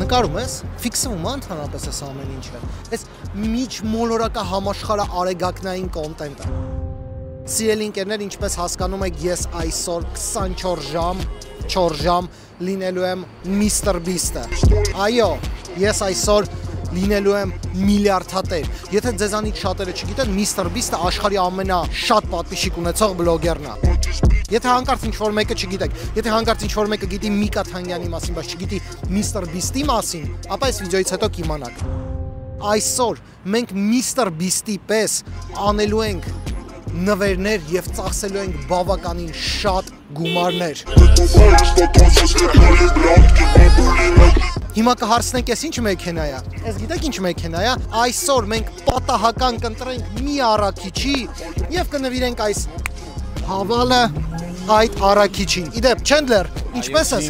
նկարում ես, ֆիքսվում է ընդհանրապես այս ամեն ինչը։ Այս միջմոլորակա համաշխարհ արեգակնային կոնտենտը։ Սիրելի ընկերներ, ինչպես հասկանում եք, ես այսօր 24 ժամ լինելու եմ Mr. Beast-ը։ Այո, ես այսօր լինելու եմ միլիարդատեր։ Եթե ձեզանից շատերը չգիտեն, Mr. Beast-ը աշխարհի ամենաշատ պատվիշիկ ունեցող բլոգերն է։ Եթե հանկարծ ինչ-որ մեկը չգիտեք, եթե հանկարծ ինչ-որ մեկը գիտի Միկա Թանգյանի մասին, բայց չգիտի Mr. Beast-ի մասին, ապա այս վիդեոից հետո կիմանաք։ Այսօր մենք Mr. Beast-ի պես անելու ենք նվերներ եւ ծախսելու ենք բավականին շատ գումարներ։ Հիմա կհարցնենք, ես ինչ մեքենա է։ Ես գիտեք ինչ մեքենա է։ Այսօր մենք պատահական կընտրենք մի առաքիչի եւ կնվիրենք այս հավալը այդ առաքիչին։ Իդեպ, Չենդլեր, ինչպես ես։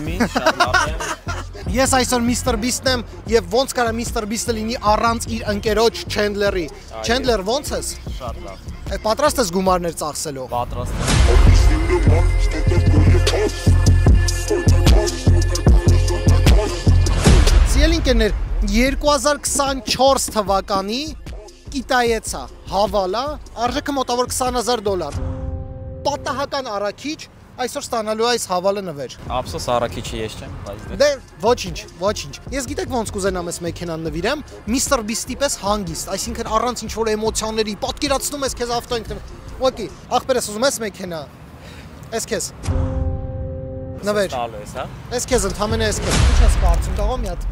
Ես այսօր Mr. Beast-ն եմ եւ ոնց կարա Mr. Beast-ը լինի առանց իր ընկերոջ Չենդլերի։ Չենդլեր, ոնց ես։ Շատ լավ։ Պատրաստ ես գումարներ ծախսելու։ Պատրաստ եմ։ Սիրելի ընկերներ, 2024 թվականի կիտայեցա հավալա, արժեքը մոտավոր $20,000։ Պատահական առաքիչ այսօր ստանալու այս հավալը նվեր։ Ափսոս առաքիչի ես չեմ, բայց դե ոչինչ։ Ես գիտեք ոնց կուզենամ այս մեքենան նվիրեմ, Mr. Beast-ի պես հանգիստ, այսինքն առանց ինչ-որ էմոցիաների, պատկերացնում ես քեզ ավտո ենք։ Ոկի, ախպերս ուզում ես մեքենա։ Էս քեզ։ Նվեր։ Տալու ես, հա։ Էս քեզ ընդամենը էս քեզ։ Ինչ ես կարծում, կարող մի հատ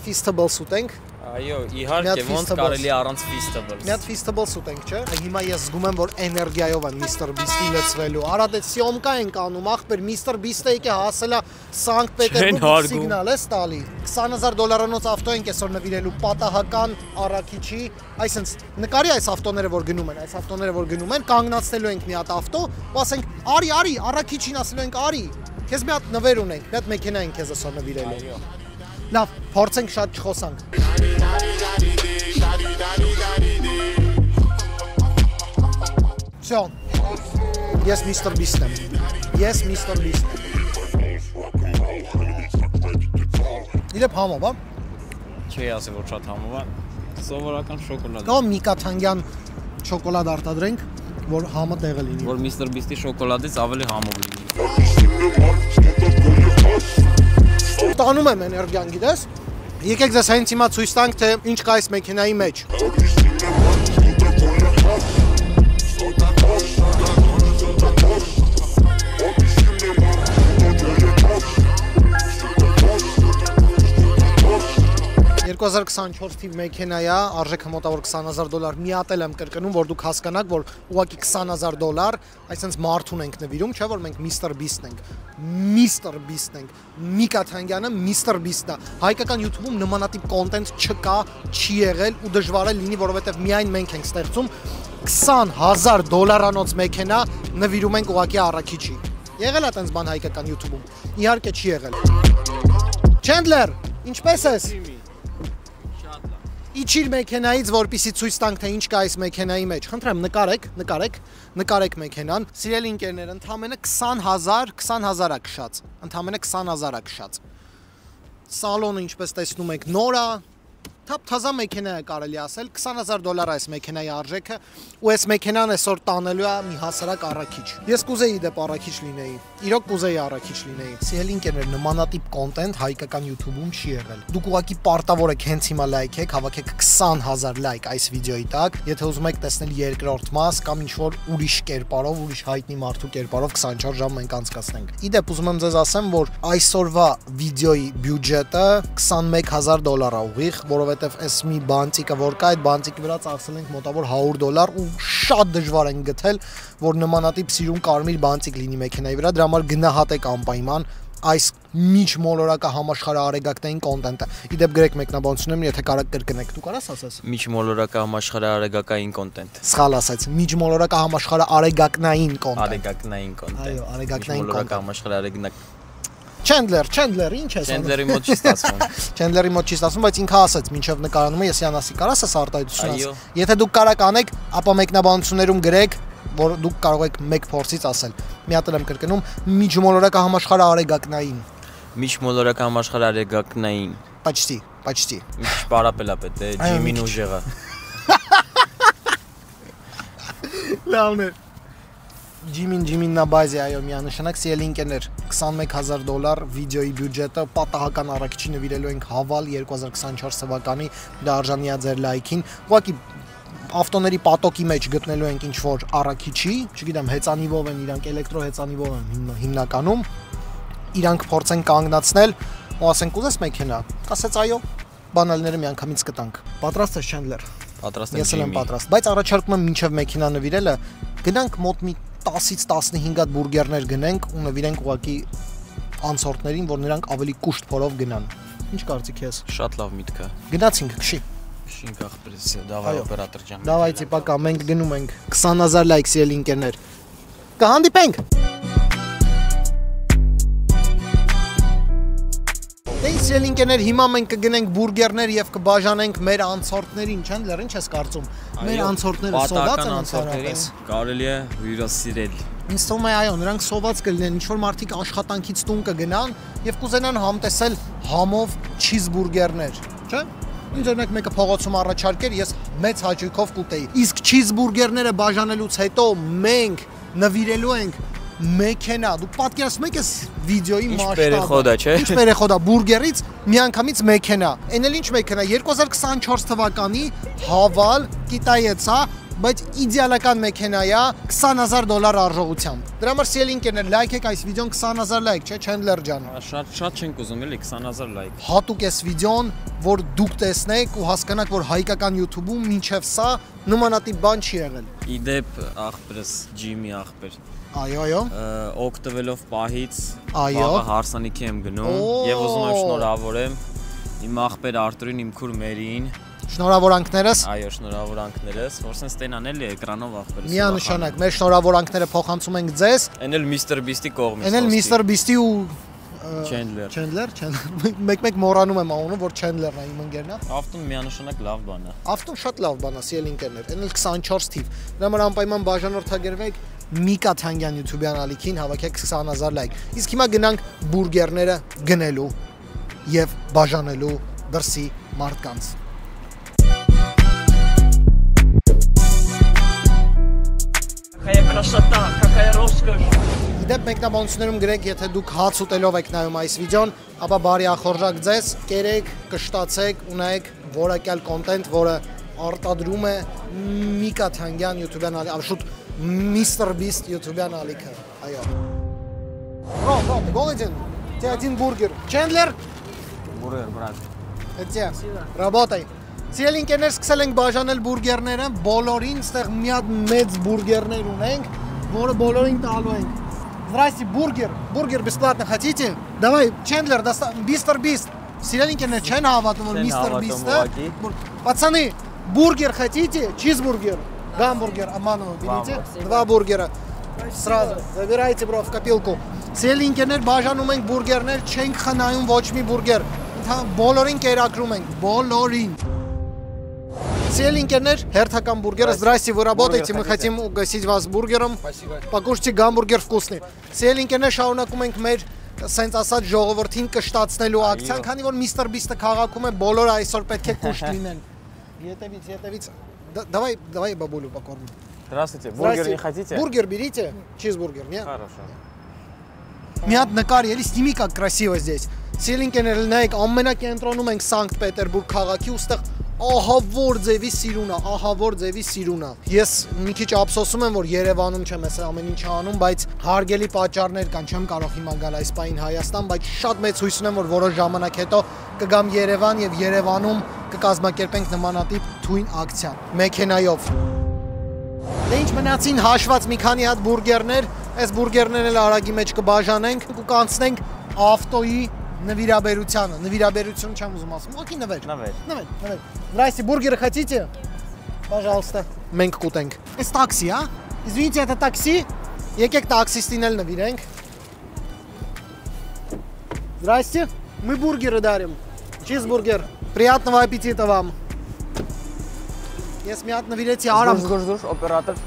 Feastables ուտենք։ Այո, իհարկե, ոնց կարելի առանց Feastables։ Մի հատ Feastables ուտենք, չէ՞։ Հիմա ես զգում եմ, որ էներգիայով են Mr. Beast-ին լցվելու։ Արա դե սյոմկա ենք անում, ախպեր, Mr. Beast-ը եկե հասելա Սանկտ Պետերբուրգ սիգնալ էս տալի։ $20,000 ավտո ենք այսօր նվիրելու պատահական առաքիչի, այսինքն նկարի այս ավտոները որ գնում են, այս ավտոները որ գնում են, կանգնացնելու ենք մի հատ ավտո, ու ասենք, արի, առաքիչին ասելու ենք, արի։ Քեզ մի հատ նվեր ունենք, մի հատ մեքենա ենք քեզ այսօր նվիրելու։ Այո։ Լավ, փորձենք շատ չխոսանք։ Всё. Ես Mr. Beast եմ։ Ես Mr. Beast եմ։ Իդեպ համով, հա։ Չի ասի, որ շատ համով է։ Սովորական շոկոլադ։ Կամ Միկա Թանգյան շոկոլադ արտադրենք, որ համը տեղը լինի։ Որ Mr. Beast-ի շոկոլադից ավելի համով լինի։ Տանում եմ էներգիան, գիտես։ Եկեք ձեզ հենց հիմա ցույց տանք, թե ինչ կա այս մեքենայի մեջ։ $2024 թիվ մեքենա է, արժեքը մոտավոր $20,000։ Միատել եմ կրկնում, որ դուք հասկանաք, որ ուղղակի $20,000, այսինքն մարդուն ենք նվիրում, չէ՞ որ մենք Mr. Beast-ն ենք։ Mr. Beast-ն ենք։ Միկա Թանգյանը Mr. Beast-ն է։ Հայկական YouTube-ում նմանատիպ կոնտենտ չկա, չի եղել ու դժվար է լինի, որովհետև միայն մենք ենք ստեղծում $20,000 մեքենա նվիրում ենք ուղղակի առաքիչի։ Եղել է տենց բան հայկական YouTube-ում։ Իհարկե չի եղել։ Չենդլեր, ինչպես ես։ Իջիր մեքենայից, որպեսզի ցույց տանք, թե ինչ կա այս մեքենայի մեջ։ Խնդրեմ, նկարեք մեքենան։ Սիրելի ընկերներ, ընդամենը 20,000 է քշած։ Ընդամենը 20,000 է քշած։ Սալոնը, ինչպես տեսնում եք, նոր է։ Թափ-թազա մեքենա է կարելի ասել, $20,000 այս մեքենայի արժեքը, ու այս մեքենան այսօր տանելու է մի հասարակ առաքիչ։ Ես կուզեի դեպ առաքիչ լինեի, իրոք կուզեի առաքիչ լինեի։ Սիրելի ընկերներ, նմանատիպ կոնտենտ հայկական YouTube-ում չի եղել։ Դուք ուղղակի պարտավոր եք հենց հիմա լայքեք, հավաքեք 20,000 լայք այս վիդեոյի տակ, եթե ուզում եք տեսնել երկրորդ մաս կամ ինչ-որ ուրիշ կերպարով, ուրիշ հայտնի մարդու կերպարով 24 ժամ մենք անցկացնենք։ Իդեպ ուզում եմ ձեզ ասեմ, որ այսօրվա վիդեոյի բյուջետը $21,000 է ուղիղ, որովհետև այս մի բանտիկը որ կա, այդ բանտիկի վրա ծախսել ենք մոտավոր $100 ու շատ դժվար ենք գտել, որ նմանատիպ սիրուն կարմիր բանտիկ լինի մեքենայի վրա, դրա համար գնահատեք անպայման այս միջմոլորակա համաշխարհ արեգակնային կոնտենտը։ Իդեպ գրեք մեկնաբանություններում, եթե կարաք կրկնեք, դու կարաս ասես։ Միջմոլորակա համաշխարհ արեգակային կոնտենտ։ Սխալ ասաց, միջմոլորակա համաշխարհ արեգակնային կոնտենտ։ Արեգակնային կոնտենտ։ Այո, արեգակնային միջմոլորակա համաշխարհ արեգակ։ Չենդլեր, ինչ ես անում։ Չենդլերի մոտ չի ստացվում։ Չենդլերի մոտ չի ստացվում, բայց ինքը ասաց, մինչև նկարանումը ես յանասի կարաս աս արտահայտություն Այո։ ասել։ Եթե դուք կարաք անեք, ապա մեկնաբանություններում գրեք, որ դուք կարող եք մեկ փորձից ասել։ Մի հատ եմ կրկնում, միջմոլորակա համաշխարհ արեգակնային։ Միջմոլորական համաշխարհային Почти. Միջպարապելապետ է Ջիմին ուժեղը։ Լավն է։ Ջիմին նաբազի այո միանշանակ սիելինկերներ $21000 վիդեոյի բյուջետը պատահական առաքիչի նվիրելու ենք հավալ 2024 թվականի դա արժանի է ձեր լայքին ուղղակի ավտոների պատոկի մեջ գտնելու ենք ինչ որ առաքիչի չգիտեմ հեծանիվով են իրանք էլեկտրո հեծանիվով են հիմնականում իրանք փորձեն կանգնացնել ու ասենք ուզես մեքենա ասեց այո բանալները միանգամից կտանք պատրաստ ես Չենդլեր Պատրաստ ես եմ պատրաստ բայց առաջարկում եմ մինչև մեքենա նվիրելը գնանք մոտ մի 10-ից 15 հատ բուրգերներ գնենք ու նվիրենք ուղակի անցորդներին, որ նրանք ավելի կուշտ փորով գնան։ Ինչ կարծիք ես։ Շատ լավ միտք է։ Գնացինք, քշի։ Շինք ախպերս, դավայ օպերատոր ջան։ Դավայ տիպակա, մենք գնում ենք 20000 լայք սիելինկերներ։ Կհանդիպենք։ Սիելինկերներ հիմա մենք կգնենք բուրգերներ եւ կբաժանենք մեր անցորդներին, Չենդլեր, ինչ ես կարծում։ Մեր անցորդները սոված են անցորդներին, կարելի է հյուրասիրել։ Ինձ թվում է այո, նրանք սոված կլինեն, ինչ որ մարդիկ աշխատանքից տուն կգնան եւ կուզենան համտեսել համով չիզբուրգերներ, չէ՞։ Ինձ օրինակ մեկը փողոցում առաջարկեր, ես մեծ հաճույքով կուտեի։ Իսկ չիզբուրգերները բաժանելուց հետո մենք նվիրելու ենք մեքենա, դու պատկերացնում ես վիդեոյի մասշտաբը։ Ինչ պերեխոդ է, չէ՞։ Ինչ պերեխոդ է, բուրգերից միանգամից մեքենա։ Էն էլ ինչ մեքենա, 2024 թվականի հավալ Կիտայից է, բայց իդեալական մեքենա է $20000 արժողությամբ։ Դրա համար սիելինկերներ լայքեք այս վիդեոն 20000 լայք, չէ՞ Չենդլեր ջան։ Շատ չենք ուզում էլի 20000 լայք։ Հատուկ էս վիդեոն, որ դուք տեսնեք ու հասկանաք, որ հայկական YouTube-ում մինչև սա նմանատիպ բան չի եղել։ Իդեպ ախպերս Ջիմի ախպեր։ Այո։ Օգտվելով պահից Այո։ Հարսանիքի եմ գնում եւ ուզում եմ շնորհավորեմ իմ ախպեր Արտուրին, իմ քուր Մերին։ Շնորհավորանքներս։ Այո, շնորհավորանքներս, որ sense տենան էլի էկրանով ախպերս։ Միանշանակ մեր շնորհավորանքները փոխանցում ենք ձեզ։ Էն էլ Mr. Beast-ի կողմից։ Էն էլ Mr. Beast-ի ու Չենդլեր։ Մեկ մոռանում եմ անունը, որ Չենդլերն է իմ ընկերն է։ Ավտոն միանշանակ լավ բան է։ Ավտոն շատ լավ բան է, սիելինկերներ։ Էն էլ 24 թիվ։ Դրա համար անպայման բաժանորդագրվեք Միկա Թանգյան YouTube-յան ալիքին, հավաքեք 20000 լայք։ Իսկ հիմա գնանք բուրգերները գնելու եւ բաժանելու դրսի մարդկանց։ Какая красота, какая роскошь. Դեպ մեկնաբանություններում գրեք, եթե դուք հաց ուտելով եք նայում այս վիդեոն, ապա բարի ախորժակ ձեզ, կերեք, կշտացեք, ունեք որակյալ կոնտենտ, որը արտադրում է Միկա Թանգյան YouTube-յան ալիքը, շուտ Mr. Beast YouTube-յան ալիքը, այո։ Bro, голоден? Тебе один бургер. Чендлер? Бургер, брат։ Эти, работай։ Սիելինկերներ սկսել ենք բաժանել բուրգերները, բոլորին, ստեղ մի հատ մեծ բուրգերներ ունենք, որը բոլորին տալու ենք։ Здрасте, бургер бесплатно хотите? Давай, Чендлер, Mr. Beast. Սիելինկերներ չեն հավատում, որ Mr. Beast-ը։ Пацаны, бургер хотите? Чизбургер, гамбургер, Аманова берите, 2 бургера. Сразу забирайте, бро, в копилку. Սիելինկերներ բաժանում ենք բուրգերներ, չենք խնայում ոչ մի բուրգեր։ Բոլորին կերակրում ենք, բոլորին։ Сиелинкерներ, հերթական բուրգերը, здрасте, вы работаете, мы хотим угостить вас бургером. Спасибо. Покушайте гамбургер вкусный. Սիելինկերներ շարունակում ենք մեր սենց ասած ժողովրդին կշտացնելու ակցիան, քանի որ Mr. Beast-ը քաղաքում է, բոլորը այսօր պետք է կուշտ լինեն։ Етевից։ Давай бабулю покормим. Здравствуйте. Бургер не хотите? Бургер берите, чизбургер, нет? Хорошо. Մի հատ նկար, էլի սնիմի как красиво здесь։ Սիելինկերներ նայեք, ամենակենտրոնում ենք Սանկտ Պետերբուրգ քաղաքի ու ստեղ ահավոր ձևի սիրուն է, ահավոր ձևի սիրուն է։ Ես մի քիչ ափսոսում եմ, որ Երևանում չեմ այս ամեն ինչը անում, բայց հարգելի պատճառներ կան, չեմ կարող հիմա գալ այս պահին Հայաստան, բայց շատ մեծ հույս ունեմ, որ որոշ ժամանակ հետո կգամ Երևան եւ Երևանում կկազմակերպենք նմանատիպ թույն ակցիա մեքենայով։ Դե ինչ մնացին հաշված մի քանի հատ բուրգերներ, այս բուրգերներն էլ արագի մեջ կբաժանենք ու կանցնենք ավտոյի նվիրաբերությանը, նվիրաբերություն չեմ ուզում ասում, օքեյ նվեր։ Здрасте, бургеры хотите? Пожалуйста. Մենք կուտենք։ Այս տաքսի, а? Извините, это такси? Եկեք տաքսիստին էլ նվիրենք։ Здрасте. Мы бургеры дарим. Чизбургер. Приятного аппетита вам. Ես մի հատ նվիրեցի Արամ։ Դուրս, օպերատոր։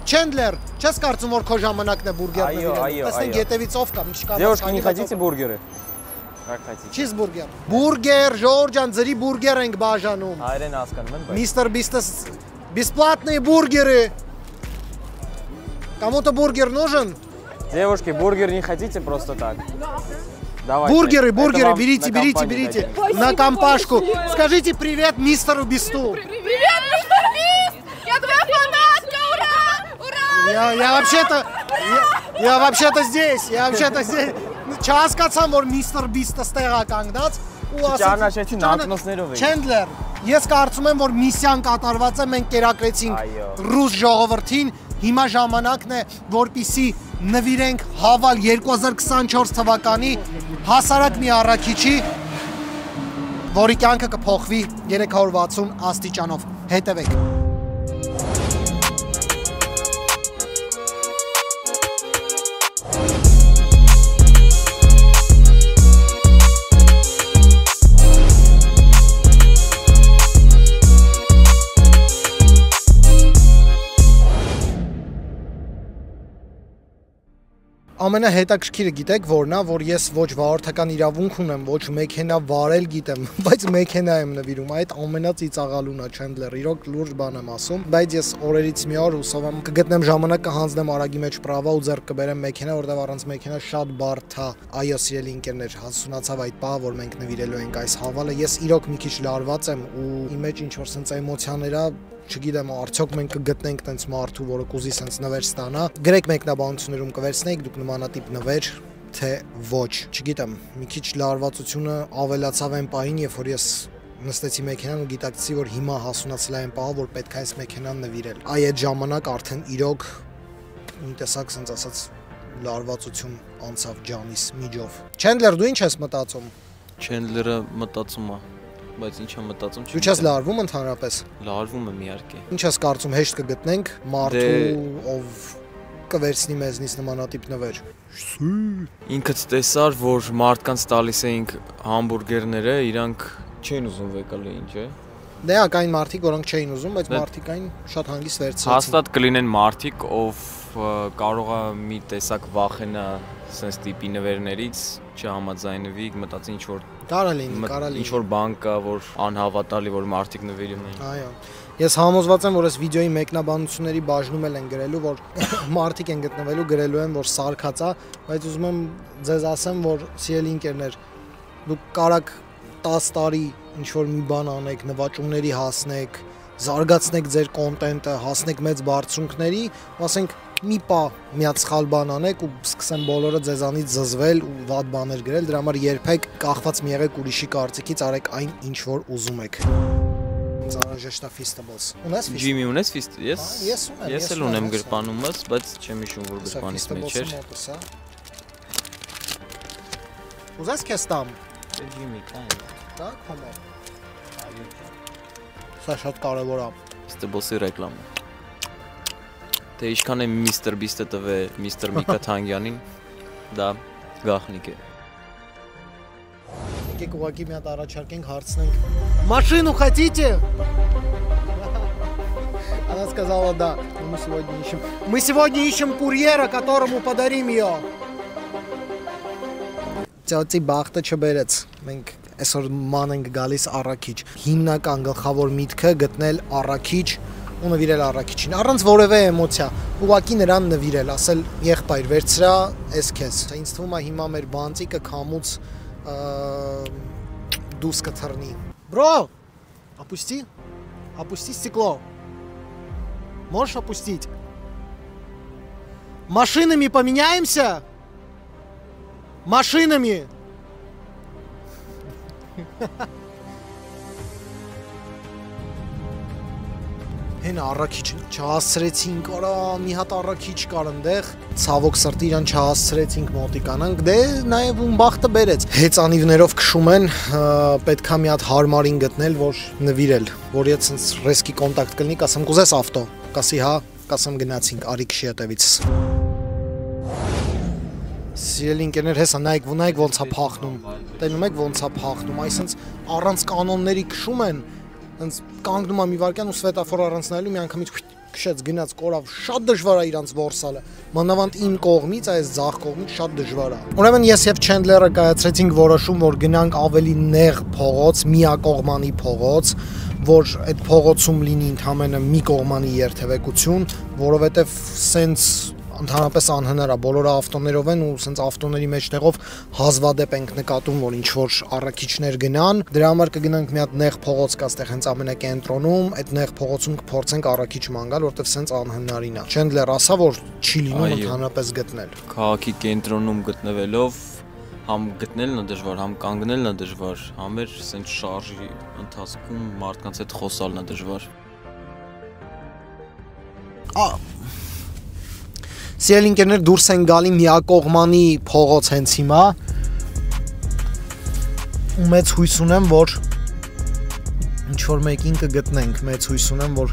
Чендлер, չես կարծում որ քո ժամանակն է բուրգեր նվիրել։ Այո։ Տեսնենք ետևից ով կա, մի չկա։ Девушки, не хотите бургеры? Как хотите։ Cheeseburger։ Бургер, Ժորժան, ձրի բուրգեր ենք բաժանում։ Հայերեն հասկանում են, բայց Мистер Бистас, бесплатные бургеры. Кому-то бургер нужен? Девушки, бургер не хотите просто так? Давайте. Бургеры, Это вам берите, на берите, компанию берите. дадим. На компашку. Скажите привет мистеру Бисту. Привет, мистер Бист! Я твоя фанатка! Ура! Ура! Я вообще-то здесь. Я вообще-то здесь. Չհասկացամ, որ Mr. Beast-ը ստեղա կանգնած ու Չճանաչեցին ակնոցներով էի։ Chandler, ես կարծում եմ, որ միսիան կատարված է, մենք կերակրեցինք ռուս ժողովրդին, հիմա ժամանակն է, որպիսի նվիրենք հավալ 2024 թվականի հասարակ մի առաքիչի, որի կյանքը կփոխվի 360 աստիճանով։ Հետևեք։ Ամենահետաքրքիրը գիտեք որն է, որ ես ոչ վարորդական իրավունք ունեմ, ոչ մեքենա վարել գիտեմ, բայց մեքենա եմ նվիրում, այդ ամենածիծաղալուն է Chandler, իրոք լուրջ բան եմ ասում, բայց ես օրերից մի օր հուսով եմ կգտնեմ ժամանակ կհանձնեմ արագի մեջ պրավա ու ձեռք կբերեմ մեքենա, որտեղ առանց մեքենա շատ բարդ է։ Այո, սիրելի ընկերներ, հասունացավ այդ պահը, որ մենք նվիրելու ենք այս հավալը, ես իրոք մի քիչ լարված եմ ու իմ մեջ ինչ որ sense էմոցիաներ է չգիտեմ, արդյոք մենք կգտնենք տենց մարդու, որը կուզի սենց նվեր ստանա։ Գրեք մեկնաբանություններում կվերցնեիք, դուք նմանատիպ նվեր, թե ոչ։ Չգիտեմ, մի քիչ լարվածությունը ավելացավ այն պահին, երբ որ ես նստեցի մեքենան ու գիտակցի, որ հիմա հասունացել է այն պահը, որ պետք է այս մեքենան նվիրել։ Այ այդ ժամանակ արդեն իրոք մի տեսակ սենց ասած լարվածություն անցավ ջանիս միջով։ Chandler, դու ինչ ես մտածում։ Chandler-ը մտածում է, բայց ինչ եմ մտածում Դու չես լարվում ընդհանրապես։ Լարվում եմ իհարկե։ Ինչ ես կարծում հեշտ կգտնենք մարդու, ով կվերցնի մեզնից նմանատիպ նվեր։ Ինքդ տեսար, որ մարդկանց տալիս էինք համբուրգերները, իրանք չեն ուզում վեկալի ինչ է։ Դե ակայն մարդիկ, որոնք չէին ուզում, բայց մարդիկ այն շատ հանգիստ վերցրեցին։ Հաստատ կլինեն մարդիկ, ով կարող է մի տեսակ վախենա sense տիպի նվերներից, չհամաձայնվի, մտածի ինչ որ Կարա լինի։ Ինչ որ բան կա, որ անհավատալի, որ մարդիկ նվիրում են։ Այո։ Ես համոզված եմ, որ այս վիդեոյի մեկնաբանությունների բաժնում են գրելու, որ մարդիկ են գտնվելու, գրելու են, որ սարքած է, բայց ուզում եմ ձեզ ասեմ, որ սիրելի ընկերներ, դուք կարաք 10 տարի ինչ որ մի բան անեք, նվաճումների հասնեք, զարգացնեք ձեր կոնտենտը, հասնեք մեծ բարձունքների, ասենք մի պա միած սխալ բան անեք ու սկսեն բոլորը ձեզանից զզվել ու վատ բաներ գրել, դրա համար երբեք կախված մի եղեք ուրիշի կարծիքից, արեք այն ինչ որ ուզում եք։ Անհրաժեշտ է Feastables։ Ունես Feastables։ Ջիմի ունես Feast։ Ես ունեմ։ Ես էլ ունեմ գրպանումս, բայց չեմ հիշում որ գրպանից մեջ էր։ Ուզես քեզ տամ։ Ջիմի կան։ Դա կոմո։ Սա շատ կարևոր է։ Feastables-ի ռեկլամը։ Թե ինչքան է Mr. Beast-ը տվե Mr. Միկա Թանգյանին, դա գաղտնիք է։ Եկեք ուղղակի մի հատ առաջարկենք հարցնենք։ Машину хотите? Она сказала да. Мы сегодня ищем курьера, которому подарим ее. Ծոցի բախտը չբերեց։ Մենք այսօր ման ենք գալիս առաքիչ։ Հիմնական գլխավոր միտքը գտնել առաքիչ ու նվիրել առաքիչին, առանց որևէ էմոցիա, ուղղակի նրան նվիրել, ասել եղբայր վերցրա, էս քեզ։ Ինձ թվում է հիմա մեր բանտիկը քամուց դուրս կթռնի։ Бро, опусти стекло. Можешь опустить? Машинами поменяемся? Машинами. Հենա առաքիչ չհասցրեցինք, արա մի հատ առաքիչ կար այնտեղ, ցավոք սրտի իրան չհասցրեցինք մոտիկանանք, դե նաև ում բախտը բերեց։ Հեծանիվներով քշում են, պետքա մի հատ հարմարին գտնել, որ նվիրել, որ եթե sense ռեսկի կոնտակտ կլինի, կասեմ կուզես ավտո, կասի հա, կասեմ գնացինք, արի քշի հետևից։ Սիրելի ընկերներ, հեսա նայեք ոնց է փախնում։ Տենում եք ոնց է փախնում, այսինքն առանց կանոնների քշում են։ Հենց կանգնում եմ մի վարքյան ու սվետաֆոր առանց նայելու մի անգամից քշեց գնաց կորավ, շատ դժվար է իրանց որսալը։ Մանավանդ իմ կողմից, այս ձախ կողմից շատ դժվար է։ Ուրեմն ես եւ Չենդլերը կայացրեցինք որոշում, որ գնանք ավելի նեղ փողոց, միակողմանի փողոց, որ այդ փողոցում լինի ընդհանրապես մի կողմանի երթևեկություն, որովհետեւ սենց ընդհանրապես անհնար է, բոլորը ավտոներով են ու սենց ավտոների մեջտեղով հազվադեպ ենք նկատում, որ ինչ որ առաքիչներ գնան, դրա համար կգնանք մի հատ նեղ փողոց կա այդտեղ հենց ամենակենտրոնում, այդ նեղ փողոցում կփորձենք առաքիչ ման գալ, որտեվ սենց անհնարին է։ Չենդլեր ասա, որ չի լինում ընդհանրապես գտնել։ Քաղաքի կենտրոնում գտնվելով համ գտնելն է դժվար, համ կանգնելն է դժվար, համ էլ սենց շարժի ընթացքում մարդկանց հետ խոսալն է դժվար։ Սիրելի ընկերներ, դուրս են գալի միակողմանի փողոց հենց հիմա ու մեծ հույս ունեմ, որ ինչ-որ մեկին կգտնենք, մեծ հույս ունեմ, որ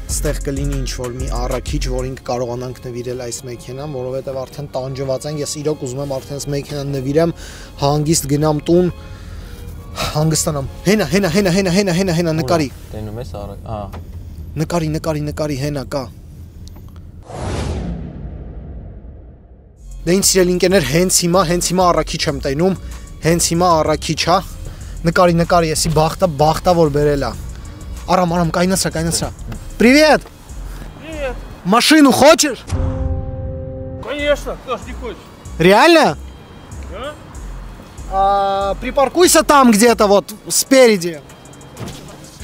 ստեղ կլինի ինչ-որ մի առաքիչ, որին կարողանանք նվիրել այս մեքենան, որովհետև արդեն տանջված են, ես իրոք ուզում եմ արդեն այս մեքենան նվիրեմ, հանգիստ գնամ տուն, հանգստանամ, հենա, նկարի։ Տենում ես Նկարի, հենա կա։ Դե ինձ սիրելի ընկերներ, հենց հիմա առաքիչ եմ տենում, հենց հիմա առաքիչ հա, նկարի, եսի բախտավոր բերել է, արամ, կայնացրա, Привет! Привет! Машину хочешь? Конечно, кто ж не хочет? Реально? Да? Припаркуйся там где-то вот спереди.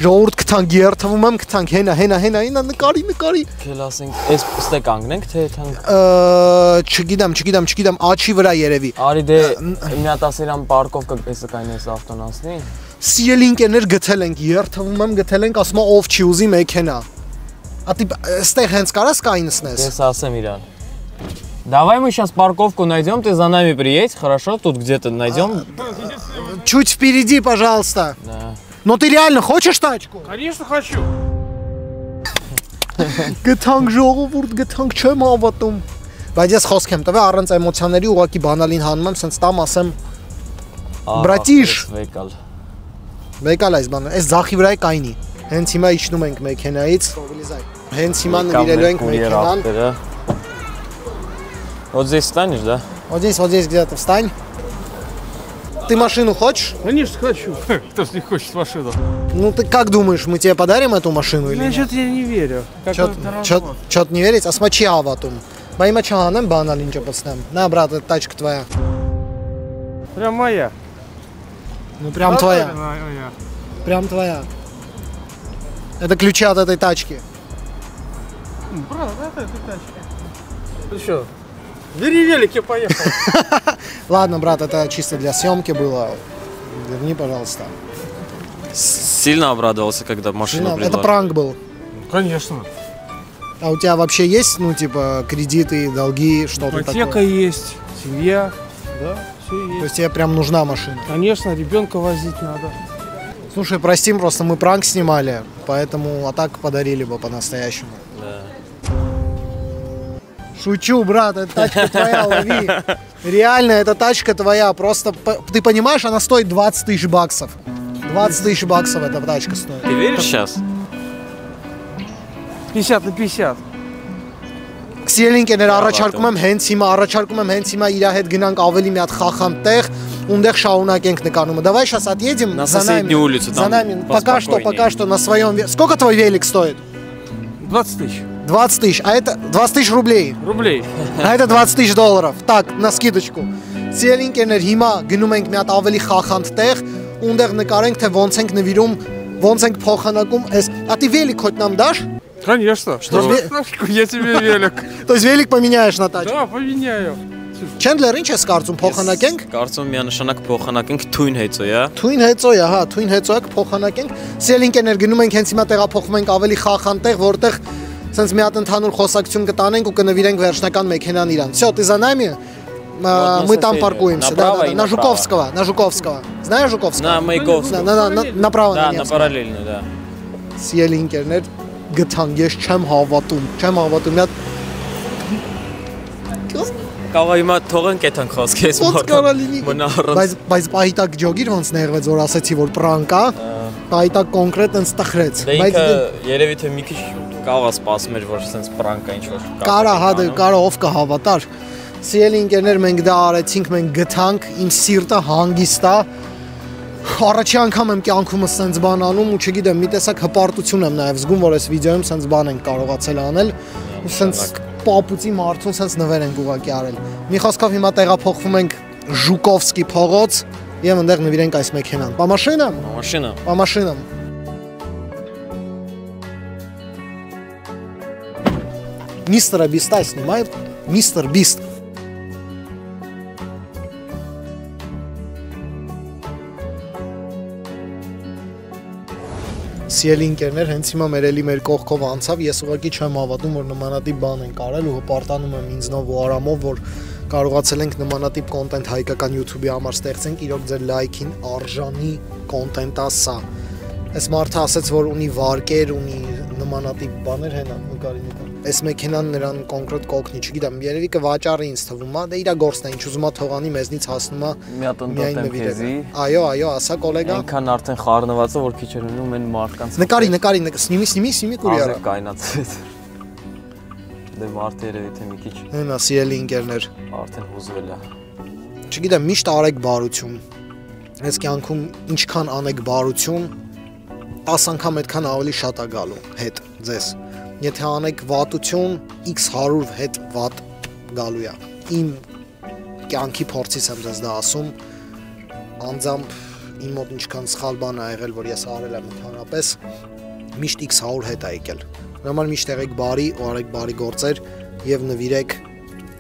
Ժողովուրդ կտանք երթվում եմ, կտանք հենա, նկարի։ Քել ասենք, այս ստե կանգնենք, թե թանք։ Չգիտեմ, աչի վրա երևի։ Արի դե մի հատ ասերամ պարկովկա էսը կայնես ավտոն անցնի։ Սիրելի ընկերներ գտել ենք, երթվում եմ, գտել ենք, ասում ով չի ուզի մեքենա։ Ատի ստեղ հենց կարաս կայնցնես։ Ես ասեմ իրան։ Давай мы сейчас парковку найдем, ты за нами приедь, хорошо? Тут где-то найдем. Чуть впереди, пожалуйста. Да. Но ты реально хочешь тачку? Конечно хочу. Գտանք ժողովուրդ, գտանք չեմ հավատում։ Բայց ես խոսք եմ տվել առանց էմոցիաների ուղղակի բանալին հանում եմ, սենց տամ ասեմ բրատիշ։ Վեկալ այս բանը, այս ձախի վրա է կայնի։ Հենց հիմա իջնում ենք մեքենայից։ Հենց հիմա նվիրելու ենք մեքենան։ Вот здесь станешь, да? Вот здесь где-то встань. Ты машину хочешь? Конечно хочу. Кто ж не хочет машину? Ну ты как думаешь, мы тебе подарим эту машину или нет? Что-то я не верю. Что-то не верить? А смочи аватум. Моим чаганом банал ничего подснем. На, брат, эта тачка твоя. Прям моя. Ну прям твоя. Моя. Прям твоя. Это ключи от этой тачки. Брат, это тачка. Ты что? Бери велик, я поехал. Ладно, брат, это чисто для съемки было. Верни, пожалуйста. Сильно обрадовался, когда машину предложил. Это пранк был. Конечно. А у тебя вообще есть, ну, типа, кредиты, долги, что-то такое? Ипотека есть, семья, да, все есть. То есть тебе прям нужна машина? Конечно, ребенка возить надо. Слушай, прости, просто мы пранк снимали, поэтому, а так подарили бы по-настоящему. Да. Шучу, брат, эта тачка твоя, лови. Реально, эта тачка твоя, просто, ты понимаешь, она стоит 20 тысяч баксов. 20 тысяч баксов эта тачка стоит. Ты веришь сейчас? 50 на 50. Սիրելինքներ առաջարկում եմ հենց հիմա իր հետ գնանք ավելի մի հատ խախանդ տեղ, ունդեղ шаунакենք նկարումը. Давай сейчас отъедем на за соседнюю улицу, за нами. Пока что на своем. Сколько твой велик стоит? 20 тысяч. 20 тысяч. А это 20 тысяч рублей. Рублей. А это 20 тысяч долларов. Так, на скидочку. Սիրելինքներ հիմա գնում ենք մի հատ ավելի խախանդ տեղ, ունդեղ նկարենք թե ոնց ենք նվիրում, ոնց ենք փոխանակում այս. А ты велик хоть нам дашь? Конечно. Что? Я тебе велик. То есть велик поменяешь на тачку? Да, поменяю. Չենդլեր, ինչ ես կարծում, փոխանակենք? Կարծում միանշանակ փոխանակենք թույն հետո, հա։ Թույն հետո է, հա, թույն հետո է փոխանակենք։ Սիրելինքներ գնում ենք հենց հիմա տեղափոխվում ենք ավելի խախանդ տեղ, որտեղ սենց մի հատ ընդհանուր խոսակցություն կտանենք ու կնվիրենք վերջնական մեքենան իրան։ Всё, ты за нами? Мы там паркуемся, да, на Жуковского. Знаешь Жуковского? На Маяковского. Направо на Невского. Да, на параллельную, да. Սիրելինքներ գտան, ես չեմ հավատում։ Կարող հիմա թողենք այդան խոսքը ես Ոնց կարա լինի։ Մնա Բայց պահիտակ ջոգիր ոնց նեղվեց, որ ասացի, որ պրանկ է։ Պահիտակ կոնկրետ ընց տխրեց։ Դա ինքը երևի թե մի քիչ Կարող է սպասում էր, որ sense պրանկ է ինչ-որ։ Կարա հա կարա ով կհավատար։ Սիրելի ընկերներ, մենք դա արեցինք, մենք գտանք, իմ սիրտը հանգիստ է։ Առաջի անգամ եմ կյանքումս sense բան անում ու չգիտեմ, մի տեսակ հպարտություն եմ նաև զգում, որ այս վիդեոյում sense բան ենք կարողացել անել։ Ու sense պապուծի մարդուն sense նվեր ենք ուղակի արել։ Մի խոսքով հիմա տեղափոխվում ենք Ժուկովսկի փողոց եւ այնտեղ նվիրենք այս մեքենան։ По машинам? По машинам։ Мистера Биста снимает. Мистер Бист. Սիրելի ընկերներ, հենց հիմա մեր էլի մեր կողքով անցավ, ես ուղղակի չեմ հավատում, որ նմանատիպ բան ենք արել ու հպարտանում եմ ինձնով ու Արամով, որ կարողացել ենք նմանատիպ կոնտենտ հայկական YouTube-ի համար ստեղծենք, իրոք ձեր լայքին արժանի կոնտենտ է սա։ Այս մարդը ասաց, որ ունի վարկեր, ունի նմանատիպ բաներ, հենա, նկարի։ Այս մեքենան նրան կոնկրետ կօգնի, չգիտեմ, երևի կվաճառի ինձ թվում է, դա իր գործն է, ինչ ուզում է թողանի, մեզնից հասնում է մի հատ ընդդեմ քեզի։ Այո, ասա գոլեգա։ Այնքան արդեն խառնված է, որ քիչ էր ունում այն մարդկանց։ Նկարի, snimi կուրիարա։ Կայնացրեց։ Դե մարդը երևի թե մի քիչ։ Հենա, սիրելի ընկերներ։ Արդեն հուզվել է։ Չգիտեմ, միշտ արեք բարություն։ Այս կյանքում ինչքան անեք բարություն, 10 անգամ այդքան ավելի շատ է գալու հետ ձեզ։ Եթե անեք վատություն, x 100 հետ վատ գալու է։ Իմ կյանքի փորձից եմ ձեզ դա ասում, անձամբ իմ մոտ ինչքան սխալ բան ա եղել, որ ես արել եմ ընդհանրապես, միշտ x 100 հետ ա եկել։ Դրա համար միշտ եղեք բարի ու արեք բարի գործեր եւ նվիրեք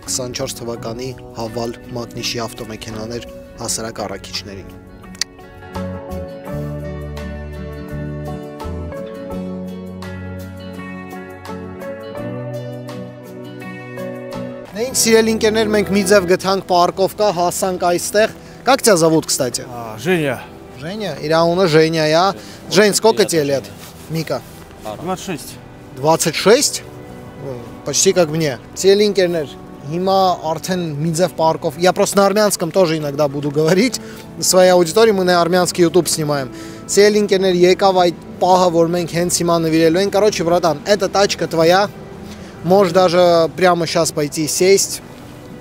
24 թվականի Haval մագնիշի ավտոմեքենաներ հասարակ առաքիչներին։ Նույն սիրելի ընկերներ, մենք մի ձև գտանք պարկովկա, հասանք այստեղ։ Как тебя зовут, кстати? Женя. Женя, իր անունը Женя է։ Жень, сколько тебе лет? Мика. 26. 26? Почти как мне. Сирելի ընկերներ, հիմա արդեն մի ձև պարկով։ Я просто на армянском тоже иногда буду говорить. Своей аудитории мы на армянский YouTube снимаем. Սիրելի ընկերներ, եկավ այդ պահը, որ մենք հենց հիմա նվիրելու ենք։ Короче, братан, эта тачка твоя. Можешь даже прямо сейчас пойти сесть.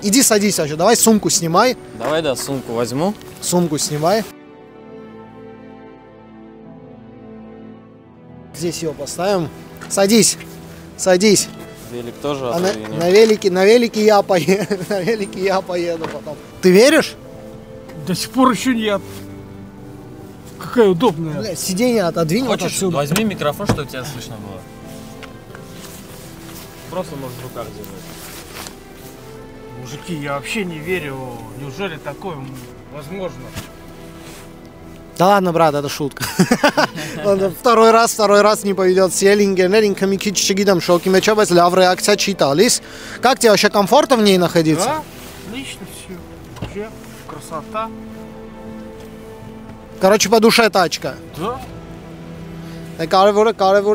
Иди садись вообще, давай сумку снимай. Давай, да, сумку возьму. Сумку снимай. Здесь ее поставим. Садись, садись. Велик тоже. А на велике я поеду, на велике я поеду потом. Ты веришь? До сих пор еще нет. Какая удобная. Бля, сиденье отодвинь вот Хочешь, отсюда. возьми микрофон, чтобы тебя слышно было. Просто можешь в руках держать. Мужики, я вообще не верю. Неужели такое возможно? Да ладно, брат, это шутка. Второй раз не поведет селингер, инքը մի քիչ չգիտեմ շոկի մեջ է, բայց լավ реакция չի տալիս. Как тебе вообще комфортно в ней находиться? Да, отлично все. Вообще красота. Короче, по душе тачка. Да. Կարևորը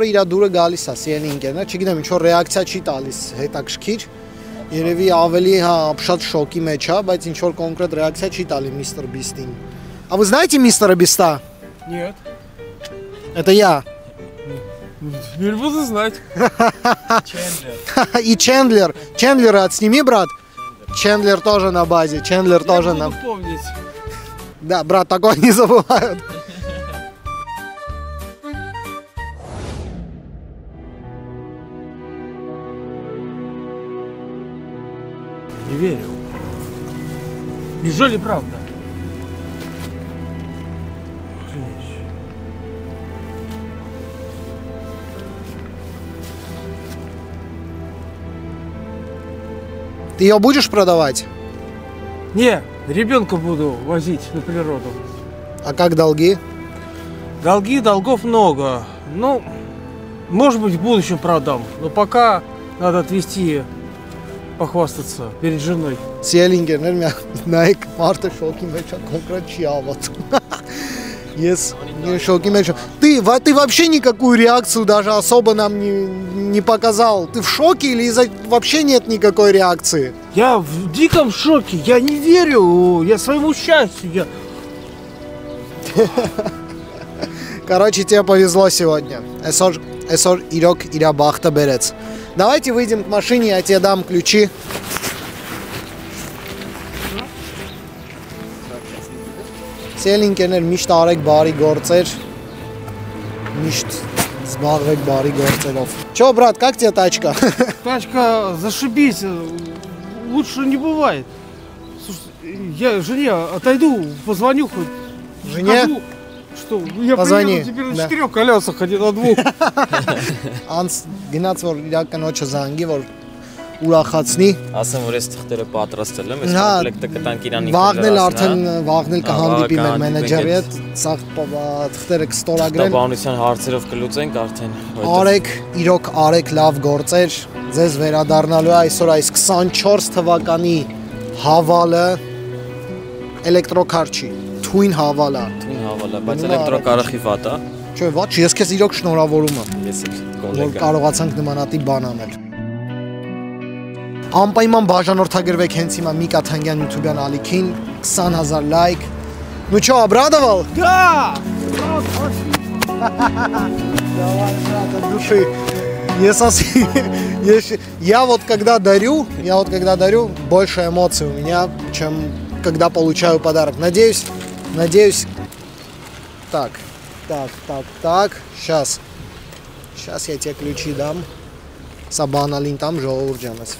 իր դուրը գալիս է селингերն, չգիտեմ ինչ որ ռեակցիա չի տալիս հետաքրքիր։ Երևի ավելի շատ շոկի մեջ է, բայց ինչ որ կոնկրետ ռեակցիա չի տալի Mr. Beast-ին. А вы знаете мистера Биста? Нет. Это я. Теперь буду знать. И Чендлер. Чендлера отсними, брат. Чендлер тоже на базе. Чендлер тоже буду нам. помнить. Да, брат, такое не забывают. Не верю. Неужели правда? Ты ее будешь продавать? Не, ребенка буду возить на природу. А как долги? Долгов много. Ну, может быть, в будущем продам. Но пока надо отвезти, похвастаться перед женой. Սիելինգերներ նայեք մարդը շոկի մեջ է, կոնկրետ չի ավատում։ Ես շոկի մեջ եմ։ Ты вообще никакую реакцию даже особо нам не показал. Ты в шоке или вообще нет никакой реакции? Я в диком шоке. Я не верю. Я своему счастью. Короче, тебе повезло сегодня. այսօր իրոք իրա բախտը բերեց։ Давайте выйдем к машине, я тебе дам ключи. Սիրելի ընկերներ, միշտ արեք բարի գործեր, միշտ զբաղվեք բարի գործերով։ Чё, брат, как тебе тачка? Тачка, зашибись, лучше не бывает. Слушай, я жене отойду, позвоню хоть. Жене? Скажу, что я Позвони, приеду теперь на да. 4 колесах, а не на 2. Անց գնաց որ իրականոջը զանգի որ ուրախացնի։ Ասեմ որ այս թղթերը պատրաստել եմ, այս Հա, կոմպլեկտը կտանք իրան Վաղնել արդեն վաղնել կհանդիպի մեր կհանդիպենք մենեջերի հետ։ հետ, սա թղթերը կստորագրեն։ Տաբանության հարցերով կլուծենք արդեն։ Արեք, իրոք արեք լավ գործեր, ձեզ վերադառնալու է այսօր այս 24 թվականի հավալը էլեկտրոկար չի, թույն հավալա։ Թույն հավալա, բայց էլեկտրոկարախի վատ է։ Չէ, ոչ, ես քեզ իրոք շնորհավորում եմ, Ես էլ որ կոլեգա։ կարողացանք նմանատիպ բան անել։ Անպայման բաժանորդագրվեք հենց հիմա Միկա Թանգյան YouTube-յան ալիքին, 20000 լայք։ Ну чё, обрадовал? Да! Давай, брат, от души. Я вот когда дарю, больше эмоций у меня, чем когда получаю подарок. Надеюсь. Так. Сейчас я тебе ключи дам. Սաբանալին տամ ժողովուրդ ջանս։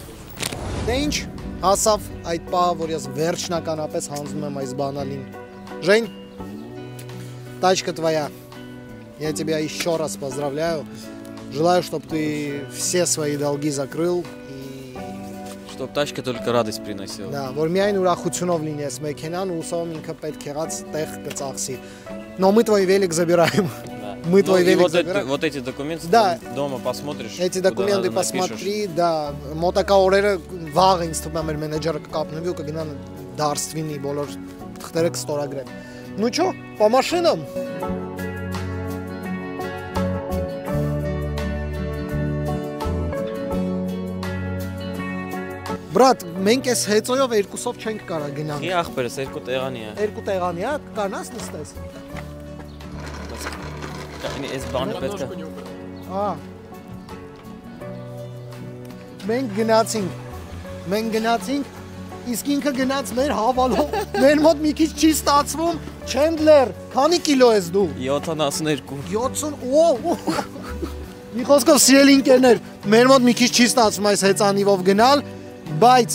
Դե ինչ, հասավ այդ պահը, որ ես վերջնականապես հանձնում եմ այս բանալին։ Жень, тачка твоя. Я тебя еще раз поздравляю. Желаю, чтобы ты все свои долги закрыл и Чтоб տաշկը только радость приносила։ да, որ միայն ուրախությունով լինի այս մեքենան ու ուսով ինքը պետք եղած տեղ կծախսի։ Но мы твой велик забираем. Мы твой велик забираем. Вот эти документы Да. дома посмотришь. Эти куда документы надо, напишешь. посмотри, да, մոտակա օրերը վաղ ինձ թվում է մեր մենեջերը կկապնվի ու կգնան դարստվինի բոլոր թղթերը կստորագրեն։ Ну чё, по машинам։ Брат, մենք այս հեծոյով երկուսով չենք կարա գնանք։ Ի ախպերս երկու տեղանի է։ Երկու տեղանի է, կանաս նստես։ Կայնի այս բանը պետք է։ Ահա։ Մենք գնացինք, իսկ ինքը գնաց մեր հավալով։ Մեր մոտ մի քիչ չի ստացվում։ Չենդլեր, քանի կիլո ես դու։ 72։ 70, Մի խոսքով սիրելի ընկերներ, մեր մոտ մի քիչ չի ստացվում այս հեծանիվով գնալ, բայց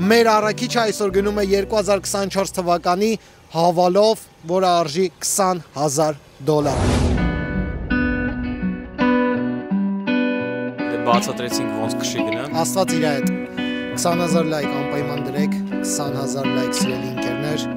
մեր առաքիչը այսօր գնում է 2024 թվականի հավալով, որը արժի $20000։ Բացատրեցինք ոնց քշի գնա։ Աստված իր հետ 20000 լայք անպայման դրեք, 20000 լայք սիրելի ընկերներ։